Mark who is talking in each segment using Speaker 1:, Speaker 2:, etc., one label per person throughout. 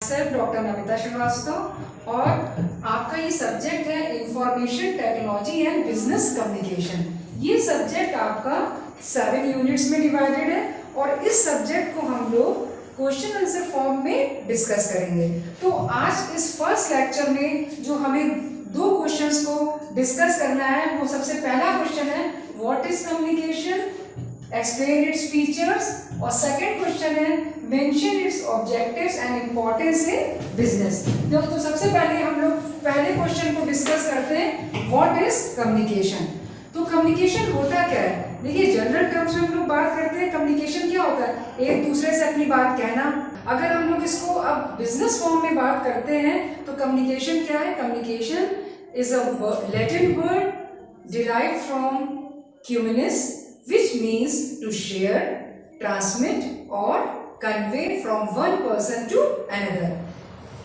Speaker 1: Self doctor Namita Srivastava और आपका ये सब्जेक्ट है information technology and business communication. ये सब्जेक्ट आपका 7 यूनिट्स में डिवाइडेड है और इस सब्जेक्ट को हम लोग क्वेश्चन आंसर फॉर्म में डिस्कस करेंगे। तो आज इस फर्स्ट लेक्चर में जो हमें 2 क्वेश्चंस को डिस्कस करना है, वो सबसे पहला क्वेश्चन है what is communication, explain its features, और सेकंड क्वेश्चन है mention it's objectives and importance in business. तो सबसे पहले हम लोग पहले क्वेश्चन को डिस्कस करते हैं व्हाट इज कम्युनिकेशन। तो कम्युनिकेशन होता क्या है? देखिए, जनरल टर्म्स में हम लोग बात करते हैं कम्युनिकेशन क्या होता है, एक दूसरे से अपनी बात कहना। अगर हम लोग इसको अब बिजनेस फॉर्म में बात करते हैं तो कम्युनिकेशन क्या है? Communication is a Latin word derived from communis which means to share, transmit or convey from one person to another।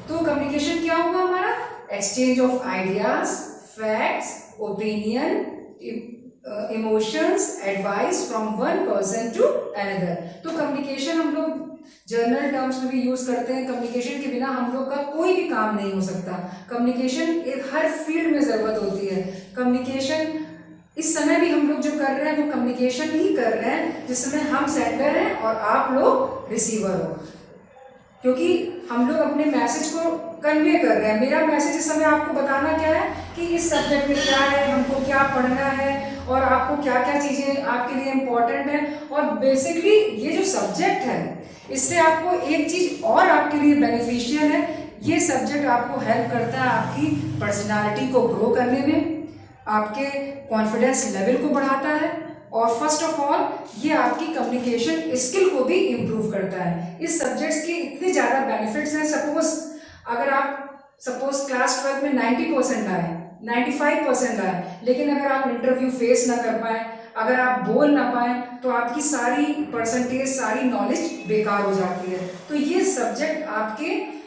Speaker 1: तो कम्युनिकेशन क्या हुआ हमारा? Exchange of ideas, facts, opinion, emotions, advice from one person to another. तो communication हम लोग journal terms में भी use करते हैं। कम्युनिकेशन के बिना हम लोग का कोई भी काम नहीं हो सकता। कम्युनिकेशन एक हर फील्ड में जरूरत होती है। कम्युनिकेशन इस समय भी हम लोग जो कर रहे हैं वो कम्युनिकेशन ही कर रहे हैं, जिसमें हम सेंडर हैं और आप लोग रिसीवर हो, क्योंकि हम लोग अपने मैसेज को कन्वे कर रहे हैं। मेरा मैसेज इस समय आपको बताना क्या है कि इस सब्जेक्ट में क्या है, हमको क्या पढ़ना है और आपको क्या क्या चीज़ें आपके लिए इम्पोर्टेंट है। और बेसिकली ये जो सब्जेक्ट है इससे आपको एक चीज़ और आपके लिए बेनिफिशियल है, ये सब्जेक्ट आपको हेल्प करता है आपकी पर्सनालिटी को ग्रो करने में, आपके कॉन्फिडेंस लेवल को बढ़ाता है और फर्स्ट ऑफ ऑल ये आपकी कम्युनिकेशन स्किल को भी इम्प्रूव करता है। इस सब्जेक्ट्स के इतने ज़्यादा बेनिफिट्स हैं। अगर आप क्लास 12 में 90% लाए, 95% लाए, लेकिन अगर आप इंटरव्यू फेस ना कर पाए, अगर आप बोल ना पाए, तो आपकी सारी परसेंटेज, सारी नॉलेज बेकार हो जाती है। तो ये सब्जेक्ट आपके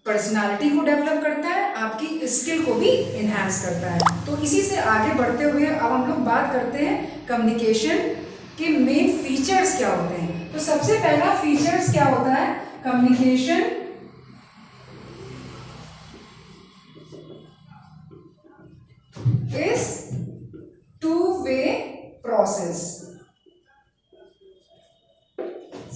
Speaker 1: पर्सनालिटी को डेवलप करता है, आपकी स्किल को भी इन्हांस करता है। तो इसी से आगे बढ़ते हुए अब हम लोग बात करते हैं कम्युनिकेशन के मेन फीचर्स क्या होते हैं। तो सबसे पहला फीचर्स क्या होता है? Communication is two way process.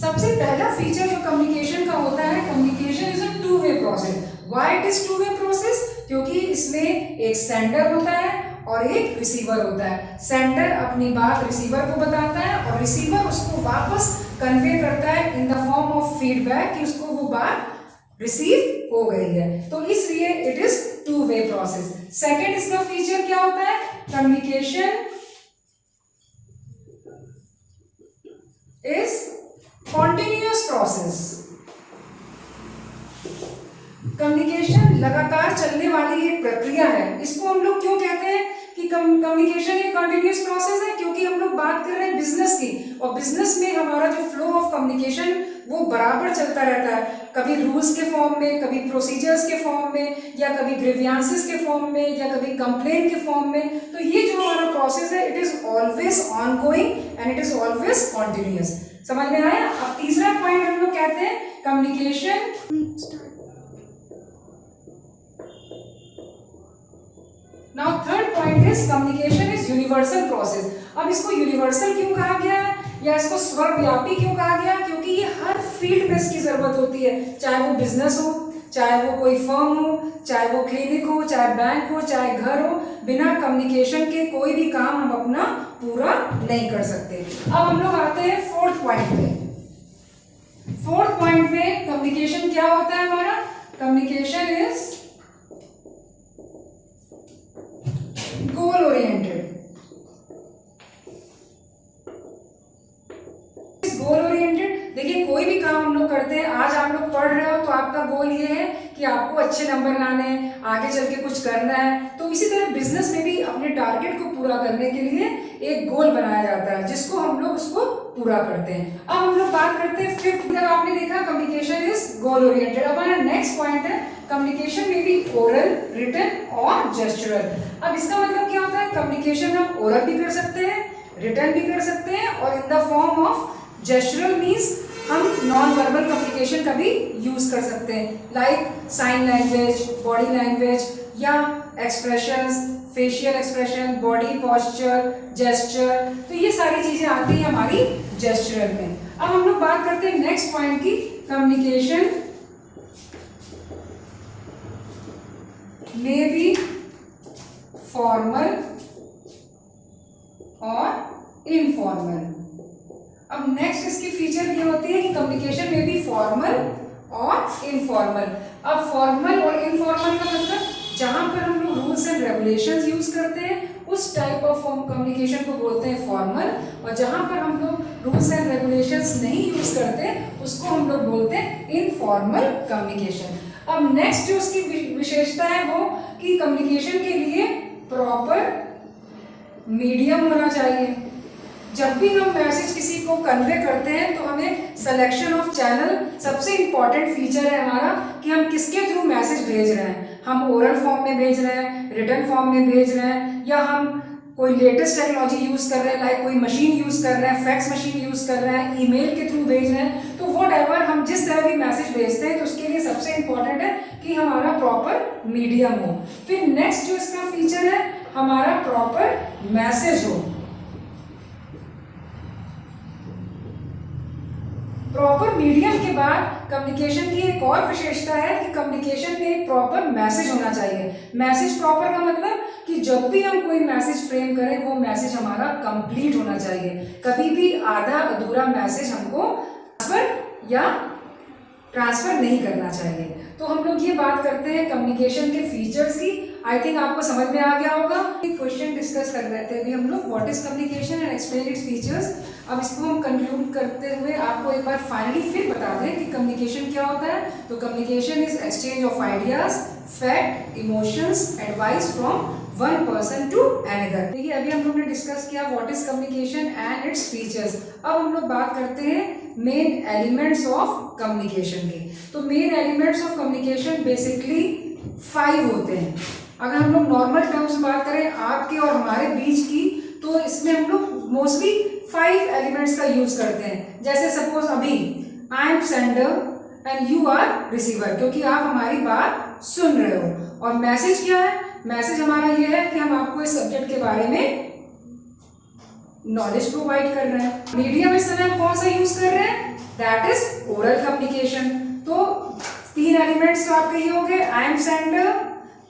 Speaker 1: सबसे पहला फीचर जो कम्युनिकेशन का होता है, communication is a two way process. Why it is two way process? क्योंकि इसमें एक सेंडर होता है और एक रिसीवर होता है। सेंडर अपनी बात रिसीवर को बताता है और रिसीवर उसको वापस कन्वे करता है इन द फॉर्म ऑफ फीडबैक कि उसको वो बात रिसीव हो गई है। तो इसलिए it is two way process. Second इसका फीचर क्या होता है? Communication is continuous process. Communication लगातार चलने वाली एक प्रक्रिया है। इसको हम लोग क्यों कहते हैं कि कम्युनिकेशन एक कॉन्टिन्यूअस प्रोसेस है? क्योंकि हम लोग बात कर रहे हैं बिजनेस की, और बिजनेस में हमारा जो फ्लो ऑफ कम्युनिकेशन वो बराबर चलता रहता है, कभी रूल्स के फॉर्म में, कभी प्रोसीजर्स के फॉर्म में, या कभी ग्रीवियंसेस के फॉर्म में, या कभी कंप्लेन के फॉर्म में। तो ये जो हमारा प्रोसेस है, it is always ongoing and it is always continuous. समझ में आया? अब तीसरा पॉइंट हम लोग कहते हैं communication. Now third point is communication is universal process. अब इसको यूनिवर्सल क्यों कहा गया है या इसको सर्वव्यापी क्यों कहा गया? क्योंकि ये हर फील्ड में इसकी जरूरत होती है, चाहे वो बिजनेस हो, चाहे वो कोई फर्म हो, चाहे वो क्लिनिक हो, चाहे बैंक हो, चाहे घर हो। बिना कम्युनिकेशन के कोई भी काम हम अपना पूरा नहीं कर सकते। अब हम लोग आते हैं फोर्थ पॉइंट पे। फोर्थ पॉइंट में कम्युनिकेशन क्या होता है हमारा? Communication is goal oriented. Goal oriented, देखिए कोई भी काम हम लोग करते हैं, आज आप लोग पढ़ रहे हो तो आपका गोल ये है कि आपको अच्छे नंबर लाने हैं, आगे चल के कुछ करना है। तो इसी तरह बिजनेस में भी अपने टारगेट को पूरा करने के लिए एक गोल बनाया जाता है, जिसको हम लोग उसको पूरा करते हैं। अब हम लोग बात करते हैं फिफ्थ। जब आपने देखा कम्युनिकेशन इज गोल ओरिएंटेड, अब हमारा नेक्स्ट पॉइंट है कम्युनिकेशन में भी ओरल, रिटन और जेस्चरल। अब इसका मतलब क्या होता है? कम्युनिकेशन हम ओरल भी कर सकते हैं, रिटन भी कर सकते हैं, और in the form of gestural means हम नॉन वर्बल कम्युनिकेशन का भी यूज कर सकते हैं, like sign language, body language या expressions, facial expression, body posture, gesture, तो ये सारी चीजें आती हैं हमारी जेस्चरल में। अब हम लोग बात करते हैं नेक्स्ट पॉइंट की, कम्युनिकेशन मे बी फॉर्मल और इनफॉर्मल। अब नेक्स्ट इसकी फीचर ये होती है कि कम्युनिकेशन में भी फॉर्मल और इनफॉर्मल। अब फॉर्मल और इनफॉर्मल का मतलब जहां पर हम लोग रूल्स एंड रेगुलेशंस यूज करते हैं उस टाइप ऑफ कम्युनिकेशन को बोलते हैं फॉर्मल, और जहां पर हम लोग रूल्स एंड रेगुलेशंस नहीं यूज करते उसको हम लोग बोलते हैं इनफॉर्मल कम्युनिकेशन। अब नेक्स्ट जो उसकी विशेषता है वो कि कम्युनिकेशन के लिए प्रॉपर मीडियम होना चाहिए। जब भी हम मैसेज किसी को कन्वे करते हैं तो हमें सिलेक्शन ऑफ चैनल सबसे इंपॉर्टेंट फीचर है हमारा, कि हम किसके थ्रू मैसेज भेज रहे हैं। हम ओरल फॉर्म में भेज रहे हैं, रिटन फॉर्म में भेज रहे हैं, या हम कोई लेटेस्ट टेक्नोलॉजी यूज कर रहे हैं, लाइक कोई मशीन यूज कर रहे हैं, फैक्स मशीन यूज कर रहे हैं, ईमेल के थ्रू भेज रहे हैं। तो व्हाटएवर हम जिस तरह भी मैसेज भेजते हैं तो उसके लिए सबसे इंपॉर्टेंट है कि हमारा प्रॉपर मीडियम हो। फिर नेक्स्ट जो इसका फीचर है, हमारा प्रॉपर मैसेज हो। प्रॉपर मीडियम के बाद कम्युनिकेशन की एक और विशेषता है कि कम्युनिकेशन में एक प्रॉपर मैसेज होना चाहिए। मैसेज प्रॉपर का मतलब कि जब भी हम कोई मैसेज फ्रेम करें वो मैसेज हमारा कंप्लीट होना चाहिए। कभी भी आधा अधूरा मैसेज हमको ट्रांसफर नहीं करना चाहिए। तो हम लोग ये बात करते हैं कम्युनिकेशन के फीचर्स की। आई थिंक आपको समझ में आ गया होगा। एक क्वेश्चन डिस्कस कर रहे थे अभी हम लोग, what is communication and explain it's features. अब इसको हम कंक्लूड करते हुए आपको एक बार फाइनली फिर बता दें कि कम्युनिकेशन क्या होता है। तो communication is exchange of ideas, fact, emotions, advice from one person to another. देखिए अभी हम लोग ने डिस्कस किया what is communication and its features. अब हम लोग बात करते हैं मेन एलिमेंट्स ऑफ कम्युनिकेशन के। तो main elements of communication basically 5 होते हैं। अगर हम लोग नॉर्मल टर्म्स में बात करें आपके और हमारे बीच की, तो इसमें हम लोग मोस्टली 5 एलिमेंट्स का यूज करते हैं। जैसे सपोज अभी I am sender and you are receiver, क्योंकि आप हमारी बात सुन रहे हो। और मैसेज क्या है? मैसेज हमारा ये है कि हम आपको इस सब्जेक्ट के बारे में नॉलेज प्रोवाइड कर रहे हैं। मीडियम इस समय हम कौन सा यूज कर रहे हैं? That is oral communication. तो 3 एलिमेंट्स तो आपके ये हो गए, आई एम सेंडर,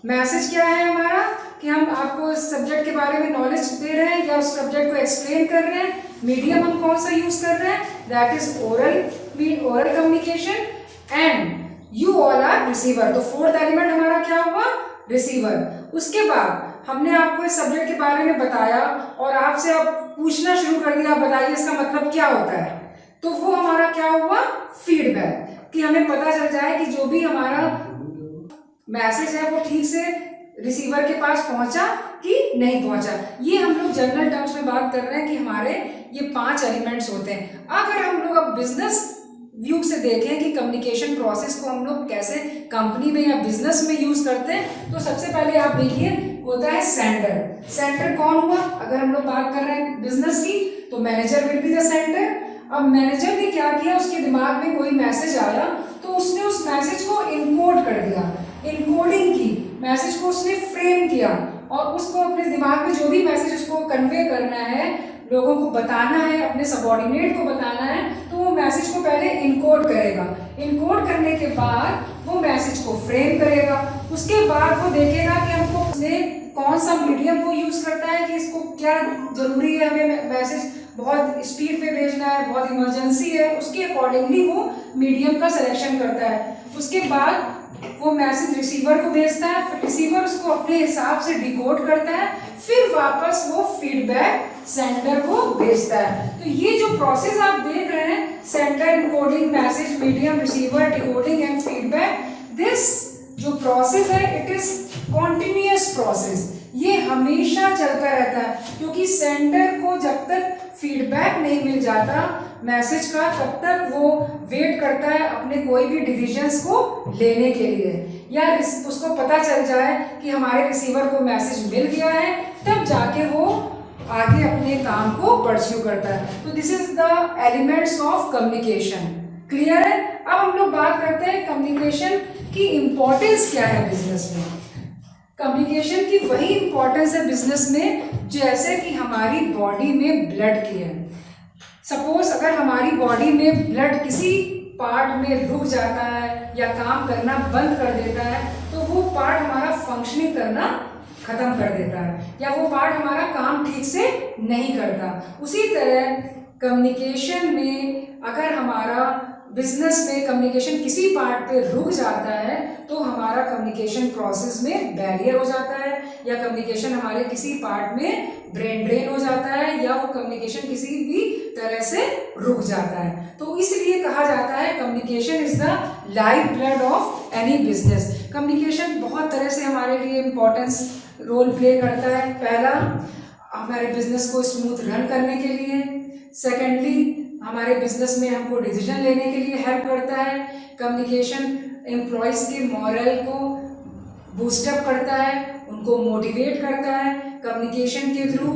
Speaker 1: मैसेज क्या है हमारा कि हम आपको इस सब्जेक्ट के बारे में नॉलेज दे रहे हैं या उस सब्जेक्ट को एक्सप्लेन कर रहे हैं। मीडियम हम कौन सा यूज कर रहे हैं? That is oral communication, and you all are receiver. तो 4th एलिमेंट हमारा क्या हुआ? रिसीवर। उसके बाद हमने आपको इस सब्जेक्ट के बारे में बताया और आपसे अब पूछना शुरू कर दिया, बताइए इसका मतलब क्या होता है। तो वो हमारा क्या हुआ? फीडबैक, कि हमें पता चल जाए कि जो भी हमारा मैसेज है वो ठीक से रिसीवर के पास पहुंचा कि नहीं पहुंचा। ये हम लोग जनरल टर्म्स में बात कर रहे हैं कि हमारे ये 5 एलिमेंट्स होते हैं। अगर हम लोग अब बिजनेस व्यू से देखें कि कम्युनिकेशन प्रोसेस को हम लोग कैसे कंपनी में या बिजनेस में यूज करते हैं, तो सबसे पहले आप देखिए होता है सेंडर। सेंडर कौन हुआ? अगर हम लोग बात कर रहे हैं बिजनेस की, तो manager will be the sender. अब मैनेजर ने क्या किया, उसके दिमाग में कोई मैसेज आया तो उसने उस मैसेज को इनकोड कर दिया, इनकोडिंग की, मैसेज को उसने फ्रेम किया और उसको अपने दिमाग में जो भी मैसेज उसको कन्वे करना है, लोगों को बताना है, अपने सबऑर्डिनेट को बताना है, तो वो मैसेज को पहले इनकोड करेगा। इनकोड करने के बाद वो मैसेज को फ्रेम करेगा। उसके बाद वो देखेगा कि हमको उसने कौन सा मीडियम को यूज करता है, कि इसको क्या जरूरी है, हमें मैसेज बहुत स्पीड पे भेजना है, बहुत इमरजेंसी है, उसके अकॉर्डिंगली वो मीडियम का सिलेक्शन करता है। उसके बाद वो मैसेज रिसीवर को भेजता है, फिर रिसीवर उसको अपने हिसाब से डिकोड करता है, फिर वापस वो फीडबैक सेंडर को भेजता है। तो ये जो प्रोसेस आप देख रहे हैं, sender, encoding, message, medium, receiver, decoding and feedback, this जो प्रोसेस है इट इज कॉन्टिन्यूअस प्रोसेस। ये हमेशा चलता रहता है, क्योंकि सेंडर को जब तक फीडबैक नहीं मिल जाता मैसेज का, तब तक वो वेट करता है अपने कोई भी डिसीजंस को लेने के लिए, या उसको पता चल जाए कि हमारे रिसीवर को मैसेज मिल गया है, तब जाके वो आगे अपने काम को परस्यू करता है। तो this is the elements of communication. Clear है? अब हम लोग बात करते हैं कम्युनिकेशन की इम्पोर्टेंस क्या है बिजनेस में। कम्युनिकेशन की वही इम्पोर्टेंस है बिजनेस में जैसे कि हमारी बॉडी में ब्लड की है। सपोज अगर हमारी बॉडी में ब्लड किसी पार्ट में रुक जाता है या काम करना बंद कर देता है तो वो पार्ट हमारा फंक्शनिंग करना खत्म कर देता है या वो पार्ट हमारा काम ठीक से नहीं करता। उसी तरह कम्युनिकेशन में अगर हमारा बिजनेस में कम्युनिकेशन किसी पार्ट पे रुक जाता है तो हमारा कम्युनिकेशन प्रोसेस में बैरियर हो जाता है या कम्युनिकेशन हमारे किसी पार्ट में ब्रेन ड्रेन हो जाता है या वो कम्युनिकेशन किसी भी तरह से रुक जाता है। तो इसलिए कहा जाता है communication is the life blood of any business. Communication बहुत तरह से हमारे लिए इम्पोर्टेंस रोल प्ले करता है। पहला, हमारे बिजनेस को स्मूथ रन करने के लिए। सेकेंडली, हमारे बिजनेस में हमको डिसीजन लेने के लिए हेल्प करता है। कम्युनिकेशन एम्प्लॉयज़ के मॉरल को बूस्टअप करता है, उनको मोटिवेट करता है। कम्युनिकेशन के थ्रू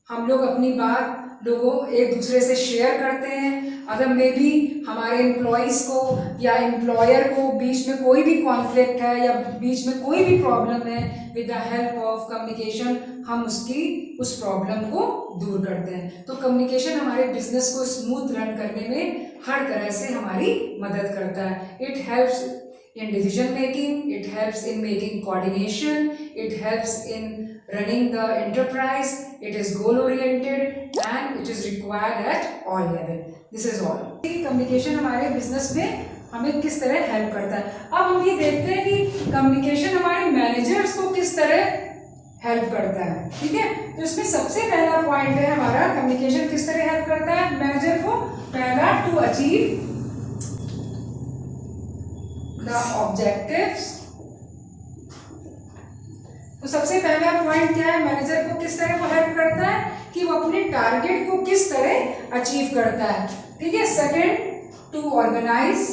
Speaker 1: हम लोग अपनी बात लोगों एक दूसरे से शेयर करते हैं। अगर मे बी हमारे एम्प्लॉयज़ को या एम्प्लॉयर को बीच में कोई भी कॉन्फ्लिक्ट है या बीच में कोई भी प्रॉब्लम है, with the help of communication हम उस प्रॉब्लम को दूर करते हैं। तो कम्युनिकेशन हमारे बिजनेस को स्मूथ रन करने में हर तरह से हमारी मदद करता है। It helps in decision making, it helps in making coordination, it helps in running the enterprise, it is goal oriented and it is required at all level. This is all. Communication हमारे business में हमें किस तरह help करता है। अब हम ये देखते हैं कि कम्युनिकेशन हमारे मैनेजर्स को किस तरह हेल्प करता है। ठीक है, तो इसमें सबसे पहला पॉइंट है हमारा कम्युनिकेशन किस तरह हेल्प करता है मैनेजर को। पहला, टू अचीव the objectives। तो सबसे पहला पॉइंट क्या है, मैनेजर को किस तरह वो हेल्प करता है कि वो अपने टारगेट को किस तरह अचीव करता है। ठीक है। Second, to organise.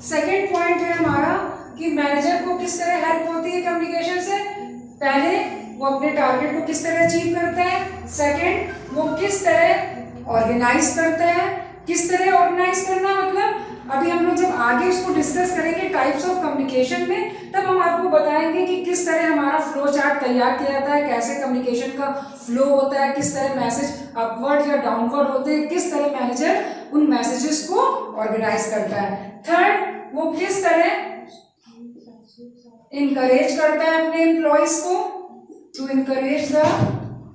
Speaker 1: Second point है हमारा कि मैनेजर को किस तरह हेल्प होती है कम्युनिकेशन से। पहले, वो अपने टारगेट को किस तरह अचीव करता है। सेकंड, वो किस तरह ऑर्गेनाइज करता है। किस तरह ऑर्गेनाइज करना मतलब अभी हम लोग जब आगे उसको डिस्कस करेंगे टाइप्स ऑफ कम्युनिकेशन में, तब हम आपको बताएंगे कि किस तरह हमारा फ्लो चार्ट तैयार किया जाता है, कैसे कम्युनिकेशन का फ्लो होता है, किस तरह मैसेज अपवर्ड या डाउनवर्ड होते हैं, किस तरह मैनेजर उन मैसेजेस को ऑर्गेनाइज करता है। थर्ड, वो किस तरह इनकरेज करता है अपने एम्प्लॉयज को, टू इनकरेज द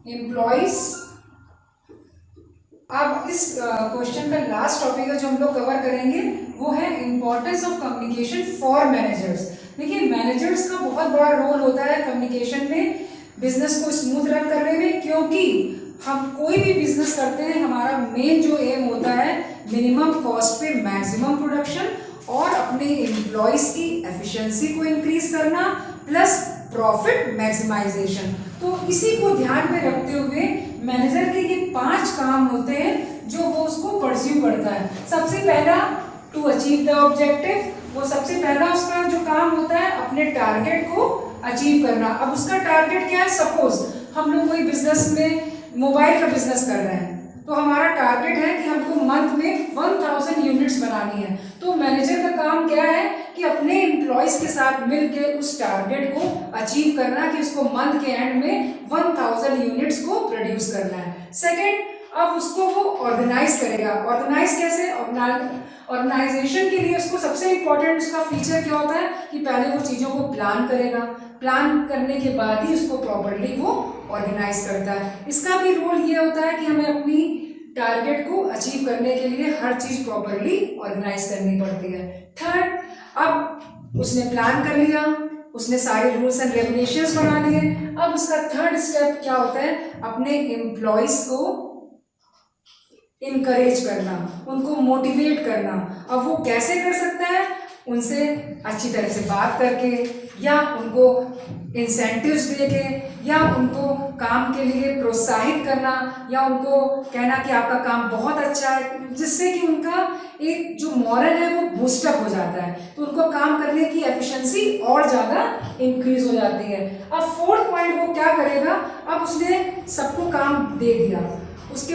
Speaker 1: एम्प्लॉयज। अब इस क्वेश्चन का लास्ट टॉपिक है जो हम लोग कवर करेंगे वो है importance of communication for managers. देखिए, मैनेजर्स का बहुत बड़ा रोल होता है कम्युनिकेशन में बिजनेस को स्मूथ रन करने में, क्योंकि हम कोई भी बिजनेस करते हैं हमारा मेन जो एम होता है मिनिमम कॉस्ट पे मैक्सिमम प्रोडक्शन और अपने एम्प्लॉयज की एफिशिएंसी को इंक्रीज करना प्लस प्रॉफिट मैक्सिमाइजेशन। तो इसी को ध्यान में रखते हुए मैनेजर के ये 5 काम होते हैं जो वो उसको परस्यू करता है। सबसे पहला, टू अचीव द ऑब्जेक्टिव। वो सबसे पहला उसका जो काम होता है अपने टारगेट को अचीव करना। अब उसका टारगेट क्या है, सपोज हम लोग कोई बिजनेस में मोबाइल का बिजनेस कर रहे हैं तो हमारा टारगेट है कि हमको मंथ में 1000 यूनिट्स बनानी है। तो मैनेजर का काम क्या है कि अपने एम्प्लॉयज के साथ मिलकर उस टारगेट को अचीव करना कि उसको मंथ के एंड में 1000 यूनिट्स को प्रोड्यूस करना है। सेकेंड, अब उसको वो ऑर्गेनाइज करेगा। ऑर्गेनाइज कैसे, ऑर्गेनाइजेशन के लिए उसको सबसे इंपॉर्टेंट उसका फीचर क्या होता है कि पहले वो चीज़ों को प्लान करेगा, प्लान करने के बाद ही उसको प्रॉपर्ली वो ऑर्गेनाइज करता है। इसका भी रोल ये होता है कि हमें अपनी टारगेट को अचीव करने के लिए हर चीज़ प्रॉपर्ली ऑर्गेनाइज करनी पड़ती है। थर्ड, अब उसने प्लान कर लिया, उसने सारे रूल्स एंड रेगुलेशंस बना लिए। अब उसका थर्ड स्टेप क्या होता है, अपने एम्प्लॉयज को इनकरेज करना, उनको मोटिवेट करना। अब वो कैसे कर सकता है, उनसे अच्छी तरह से बात करके या उनको इंसेंटिव्स देके या उनको काम के लिए प्रोत्साहित करना या उनको कहना कि आपका काम बहुत अच्छा है, जिससे कि उनका एक जो मॉरल है वो बूस्टअप हो जाता है, तो उनको काम करने की एफिशिएंसी और ज़्यादा इंक्रीज हो जाती है। अब फोर्थ पॉइंट वो क्या करेगा, अब उसने सबको काम दे दिया, उसके